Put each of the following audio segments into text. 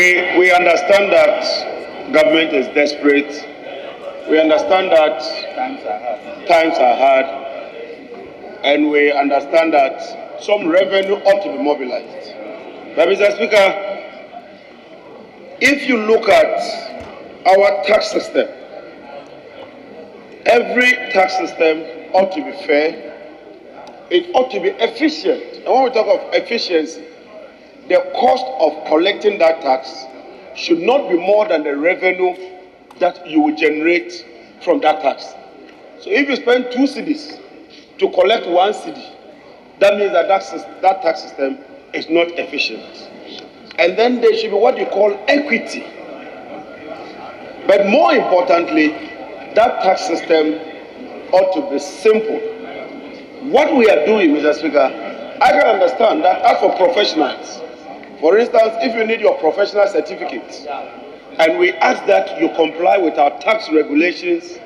We understand that government is desperate. We understand that times are hard. And we understand that some revenue ought to be mobilized. But Mr. Speaker, if you look at our tax system, every tax system ought to be fair. It ought to be efficient. And when we talk of efficiency, the cost of collecting that tax should not be more than the revenue that you will generate from that tax. So if you spend 2 cedis to collect 1 cedi, that means that that tax system is not efficient. And then there should be what you call equity. But more importantly, that tax system ought to be simple. What we are doing, Mr. Speaker, I can understand that as for professionals, for instance, if you need your professional certificate, and we ask that you comply with our tax regulations,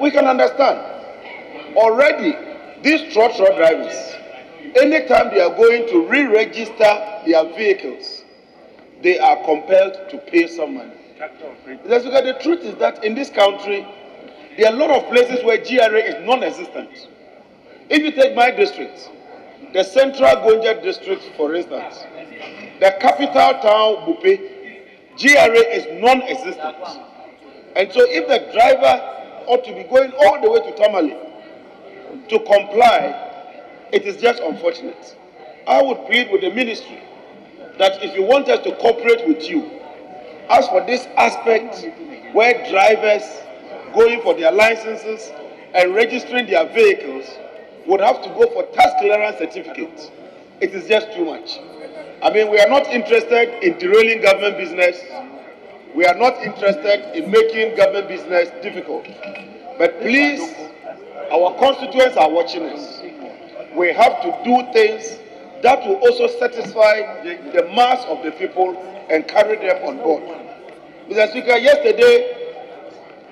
we can understand. Already, these truck drivers, anytime they are going to re-register their vehicles, they are compelled to pay some money. Because the truth is that in this country, there are a lot of places where GRA is non-existent. If you take my district, the central Gonja district, for instance, the capital town, Bupe, GRA is non-existent. And so if the driver ought to be going all the way to Tamale to comply, it is just unfortunate. I would plead with the ministry that if you want us to cooperate with you, as for this aspect where drivers going for their licenses and registering their vehicles would have to go for tax clearance certificates, it is just too much. I mean, we are not interested in derailing government business. We are not interested in making government business difficult. But please, our constituents are watching us. We have to do things that will also satisfy the mass of the people and carry them on board. Mr. Speaker, yesterday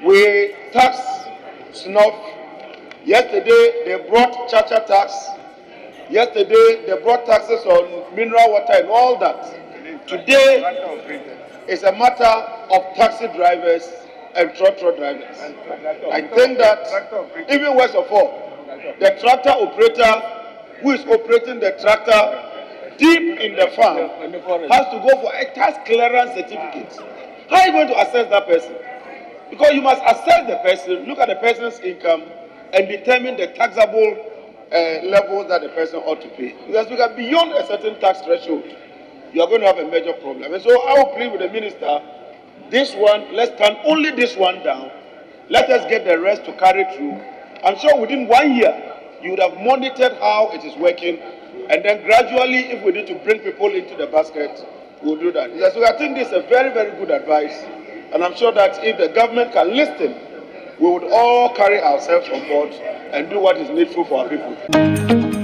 we taxed snuff. Yesterday they brought cha-cha tax. Yesterday they brought taxes on mineral water and all that. Today is a matter of taxi drivers and truck drivers. I think that even worse of all, the tractor operator who is operating the tractor deep in the farm has to go for a tax clearance certificate. How are you going to assess that person? Because you must assess the person, look at the person's income, and determine the taxable levels that the person ought to pay. Because beyond a certain tax threshold, you are going to have a major problem. And so I will plead with the minister, this one, let's turn only this one down. Let us get the rest to carry through. I'm sure within 1 year, you would have monitored how it is working, and then gradually, if we need to bring people into the basket, we'll do that. So I think this is a very, very good advice, and I'm sure that if the government can listen, we would all carry ourselves on board and do what is needful for our people.